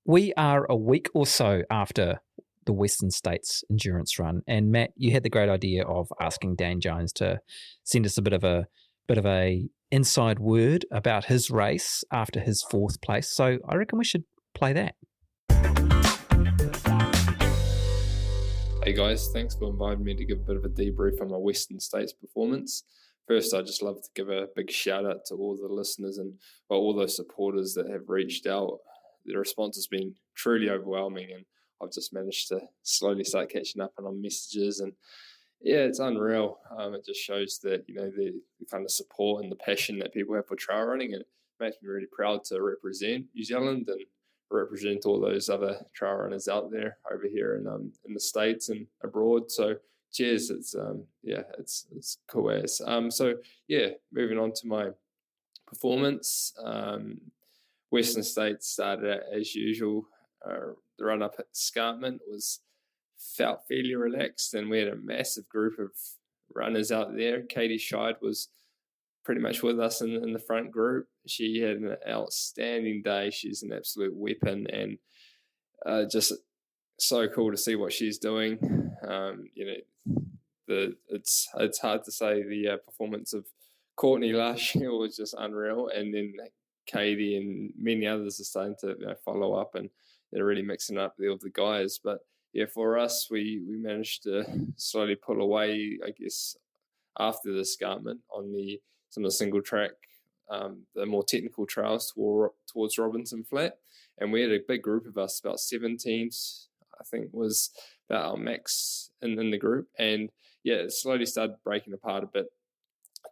we are a week or so after the Western States endurance run, and Matt, you had the great idea of asking Dan Jones to send us a bit of a inside word about his race after his fourth place. So I reckon we should play that. Hey guys, thanks for inviting me to give a bit of a debrief on my Western States performance. First, I'd just love to give a big shout out to all the listeners and all those supporters that have reached out. The response has been truly overwhelming, and I've just managed to slowly start catching up on messages, and yeah, it's unreal. It just shows that, you know, the kind of support and the passion that people have for trail running, and it makes me really proud to represent New Zealand and represent all those other trail runners out there over here in the States and abroad. So cheers. It's it's cool as. So yeah, moving on to my performance. Western States started as usual. The run up at Escarpment felt fairly relaxed, and we had a massive group of runners out there. Katie Scheid was pretty much with us in the front group. She had an outstanding day. She's an absolute weapon, and just so cool to see what she's doing. It's hard to say the performance of Courtney last year was just unreal, and then Katie and many others are starting to follow up, and they're really mixing up the other guys. But yeah, for us, we managed to slowly pull away, I guess, after the escarpment on some of the single track, the more technical trails towards Robinson Flat. And we had a big group of us, about 17, I think was about our max in the group. And yeah, it slowly started breaking apart a bit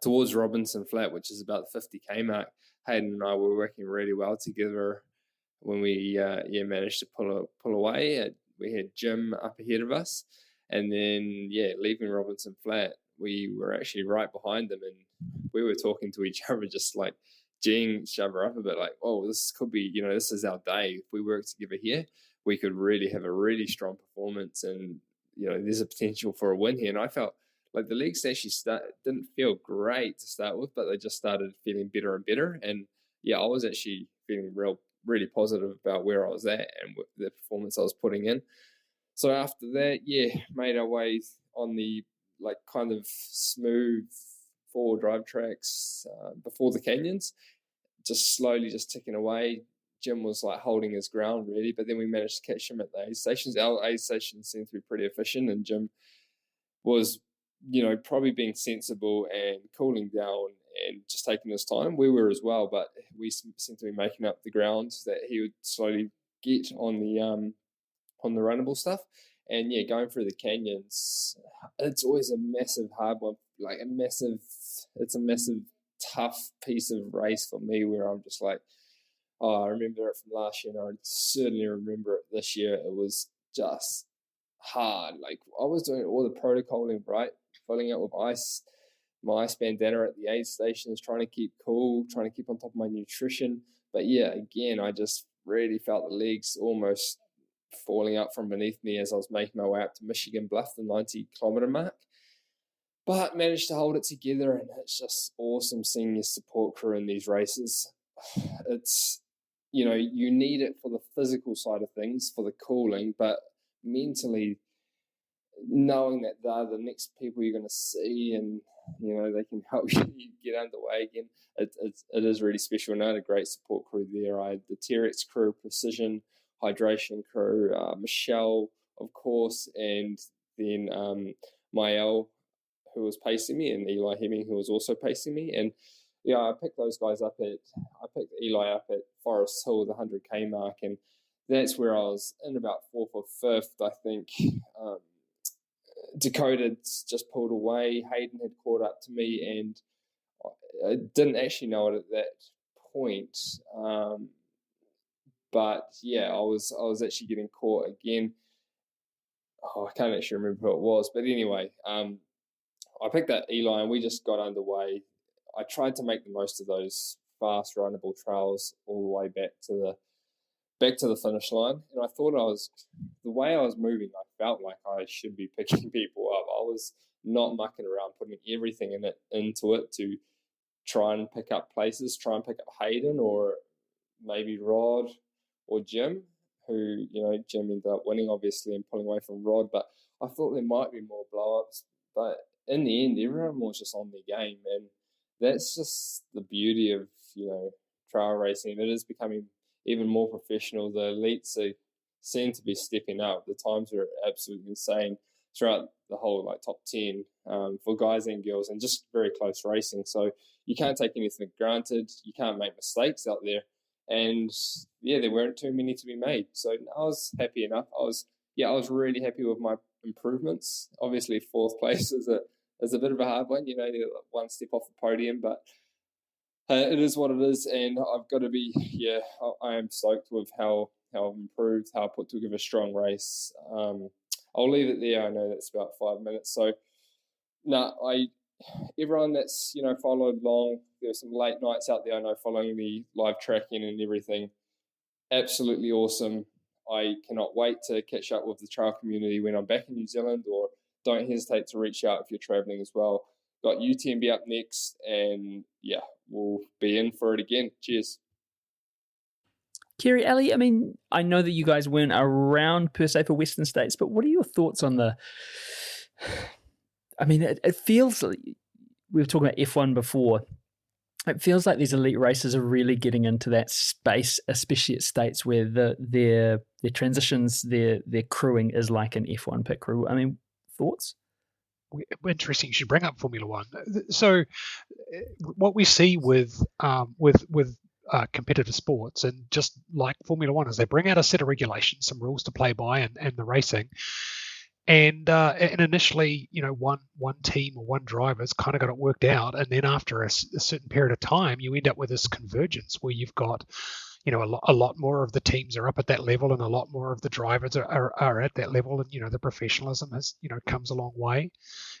towards Robinson Flat, which is about the 50k mark. Hayden and I were working really well together when we managed to pull away. We had Jim up ahead of us, and then leaving Robinson Flat, we were actually right behind them, and we were talking to each other, just like geeing each other up a bit, like, oh, this could be, this is our day. If we work together here, we could really have a really strong performance, and there's a potential for a win here. And I felt like the legs actually didn't feel great to start with, but they just started feeling better and better. And yeah, I was actually feeling really positive about where I was at and the performance I was putting in. So after that, made our way on the kind of smooth four drive tracks before the canyons, just slowly just ticking away. Jim was holding his ground really, but then we managed to catch him at the aid stations. Our aid stations seemed to be pretty efficient, and Jim was probably being sensible and cooling down and just taking his time. We were as well, but we seemed to be making up the ground that he would slowly get on the runnable stuff. And going through the canyons, it's always a massive hard one, it's a massive tough piece of race for me, where I'm just like, oh, I remember it from last year, and I certainly remember it this year. It was just hard. I was doing all the protocoling right, filling up with ice, my ice bandana at the aid stations, trying to keep cool, trying to keep on top of my nutrition. But again, I just really felt the legs almost falling out from beneath me as I was making my way up to Michigan Bluff, the 90-kilometer mark. But managed to hold it together, and it's just awesome seeing your support crew in these races. It's, you need it for the physical side of things, for the cooling, but mentally, knowing that they're the next people you're going to see, and they can help you get underway again, it is really special. And I had a great support crew there. I had the T-Rex crew, Precision Hydration crew, Michelle, of course, and then Mael, who was pacing me, and Eli Hemming, who was also pacing me. And I picked those guys up I picked Eli up at Forest Hill, the 100k mark, and that's where I was in about fourth or fifth, I think. Dakota just pulled away. Hayden had caught up to me, and I didn't actually know it at that point. But I was actually getting caught again. Oh, I can't actually remember who it was, but anyway, I picked that Eli, and we just got underway. I tried to make the most of those fast runnable trails all the way back to the finish line, and I thought the way I was moving, I felt like I should be picking people up. I was not mucking around, putting everything into it to try and pick up places, try and pick up Hayden or maybe Rod or Jim, who, Jim ended up winning, obviously, and pulling away from Rod. But I thought there might be more blow-ups. But in the end, everyone was just on their game. And that's just the beauty of, trail racing. It is becoming even more professional. The elites seem to be stepping up. The times are absolutely insane throughout the whole top 10 for guys and girls, and just very close racing. So you can't take anything for granted. You can't make mistakes out there. And there weren't too many to be made. So I was happy enough. I was really happy with my improvements. Obviously, fourth place is a bit of a hard one. One step off the podium, but it is what it is. And I've got to be, I am stoked with how I've improved, how I put together a strong race. I'll leave it there. I know that's about 5 minutes. So, everyone that's, followed along, there's some late nights out there, I know, following the live tracking and everything. Absolutely awesome. I cannot wait to catch up with the trail community when I'm back in New Zealand, or don't hesitate to reach out if you're traveling as well. Got UTMB up next, and we'll be in for it again. Cheers. Kerry, Ali, I know that you guys weren't around per se for Western States, but what are your thoughts on it feels like, we were talking about F1 before, it feels like these elite racers are really getting into that space, especially at states where their transitions, their crewing is like an F1 pit crew. Thoughts? Interesting you should bring up Formula One. So what we see with competitive sports, and just like Formula One, is they bring out a set of regulations, some rules to play by, and the racing. And initially, one team or one driver's kind of got it worked out, and then after a certain period of time, you end up with this convergence where you've got, a lot more of the teams are up at that level, and a lot more of the drivers are at that level, and the professionalism has comes a long way.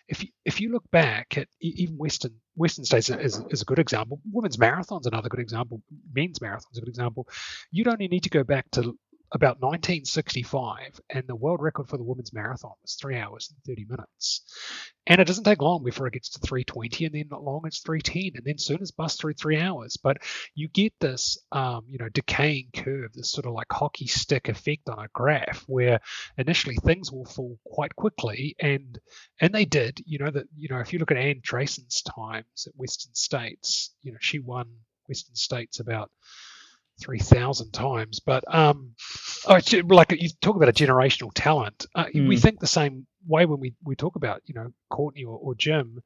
If you look back at even Western States is a good example. Women's marathon's another good example. Men's marathon's a good example. You'd only need to go back to about 1965, and the world record for the women's marathon was 3 hours and 30 minutes. And it doesn't take long before it gets to 3:20, and then not long it's 3:10, and then soon it's bust through 3 hours. But you get this, decaying curve, this sort of like hockey stick effect on a graph, where initially things will fall quite quickly, and they did. If you look at Anne Drayson's times at Western States, she won Western States about 3,000 times, but like you talk about a generational talent, we think the same way when we talk about Courtney or Jim,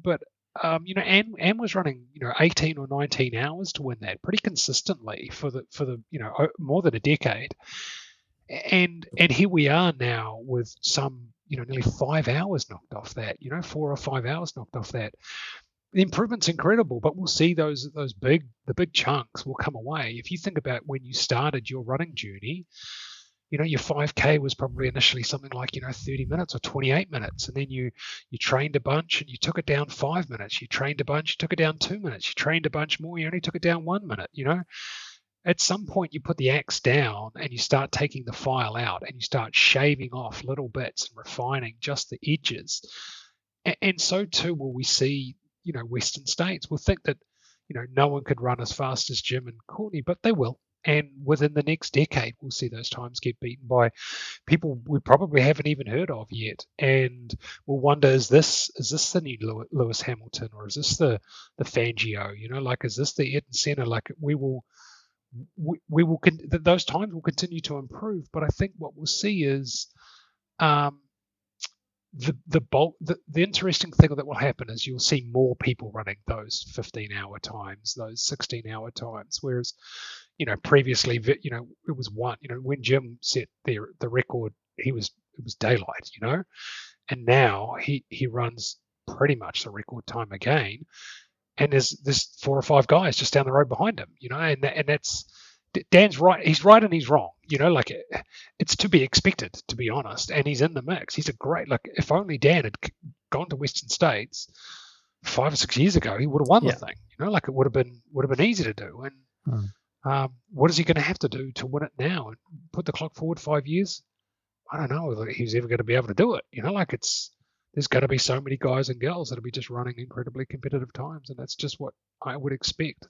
but Anne was running 18 or 19 hours to win that pretty consistently for the more than a decade, and here we are now with some nearly 5 hours knocked off that, 4 or 5 hours knocked off that. The improvement's incredible, but we'll see the big chunks will come away. If you think about when you started your running journey, your 5K was probably initially something like 30 minutes or 28 minutes, and then you trained a bunch and you took it down 5 minutes. You trained a bunch, you took it down 2 minutes. You trained a bunch more, you only took it down 1 minute. At some point you put the axe down and you start taking the file out and you start shaving off little bits and refining just the edges, and so too will we see. Western States will think that, no one could run as fast as Jim and Courtney, but they will. And within the next decade, we'll see those times get beaten by people we probably haven't even heard of yet. And we'll wonder, is this the new Lewis Hamilton, or is this the Fangio? Is this the Ayrton Senna? Those times will continue to improve. But I think what we'll see is, the interesting thing that will happen is you'll see more people running those 15-hour times, those 16-hour times, whereas previously it was one. When Jim set the record, it was daylight, and now he runs pretty much the record time again, and there's 4 or 5 guys just down the road behind him, and that's. Dan's right. He's right and he's wrong. It's to be expected, to be honest. And he's in the mix. He's a great. If only Dan had gone to Western States 5 or 6 years ago, he would have won the thing. It would have been easy to do. And what is he going to have to do to win it now? And put the clock forward 5 years? I don't know whether he's ever going to be able to do it. There's going to be so many guys and girls that'll be just running incredibly competitive times, and that's just what I would expect.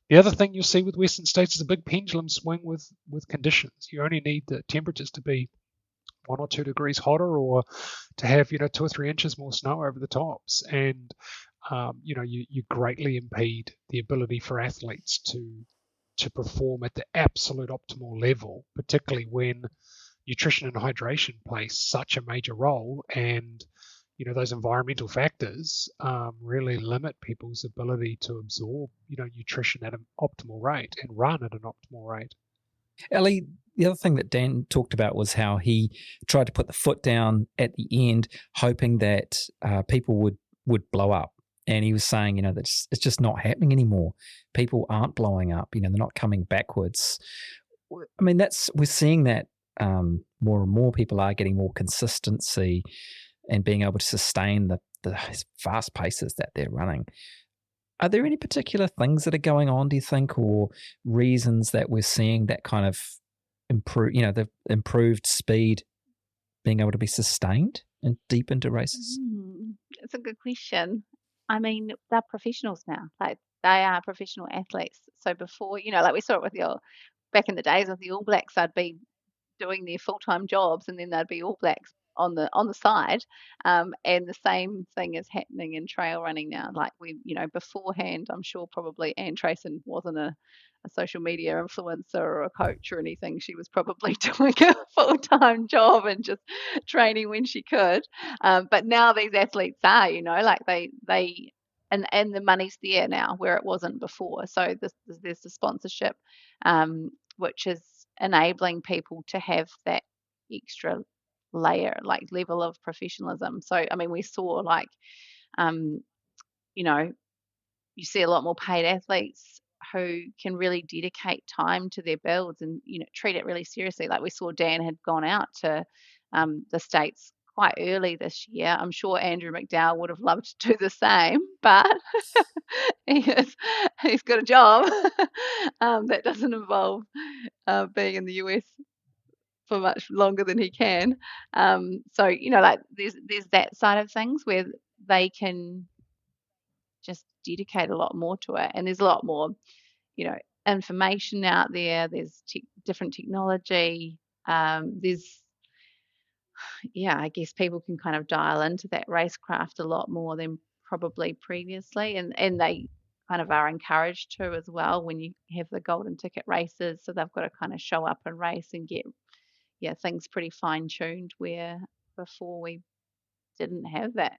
The other thing you'll see with Western States is a big pendulum swing with conditions. You only need the temperatures to be 1 or 2 degrees hotter, or to have 2 or 3 inches more snow over the tops, and you greatly impede the ability for athletes to perform at the absolute optimal level, particularly when nutrition and hydration play such a major role, and those environmental factors really limit people's ability to absorb nutrition at an optimal rate and run at an optimal rate. Ali, the other thing that Dan talked about was how he tried to put the foot down at the end, hoping that people would blow up. And he was saying, that it's just not happening anymore. People aren't blowing up. They're not coming backwards. I mean, we're seeing that more and more. People are getting more consistency and being able to sustain the fast paces that they're running. Are there any particular things that are going on, do you think, or reasons that we're seeing that kind of the improved speed being able to be sustained and deep into races? It's a good question. I mean, they're professionals now. Like, they are professional athletes. So before, like we saw it with back in the days with the All Blacks, they'd be doing their full-time jobs, and then they'd be All Blacks on the side, and the same thing is happening in trail running now. Like, beforehand, I'm sure probably Anne Trayson wasn't a social media influencer or a coach or anything. She was probably doing a full-time job and just training when she could. But now these athletes are, like they and the money's there now where it wasn't before. So there's the sponsorship, which is enabling people to have that extra level of professionalism. So I mean, we saw you see a lot more paid athletes who can really dedicate time to their builds and treat it really seriously. Like, we saw Dan had gone out to the States quite early this year. I'm sure Andrew McDowell would have loved to do the same, but he's got a job that doesn't involve being in the US for much longer than he can. So there's that side of things where they can just dedicate a lot more to it, and there's a lot more information out there. There's different technology. I guess people can kind of dial into that racecraft a lot more than probably previously, and they kind of are encouraged to as well when you have the golden ticket races. So they've got to kind of show up and race and get things pretty fine-tuned, where before we didn't have that.